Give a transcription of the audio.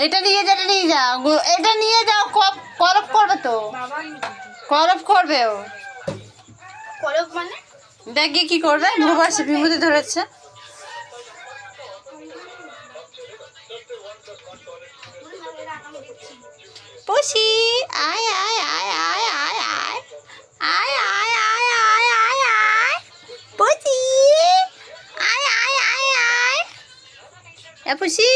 এটা নিয়ে যাও, এটা নিয়ে যাও। কলপ করবে তো, কলপ করবে ও। কলপ মানে দেখি কি করবে। বিভূতি ধরেছে। পুষি আয় আয় আয় আয় আয় আয় আয় আয় আয় আয় আয় আয় পুষি আয় আয় আয় আয় পুষি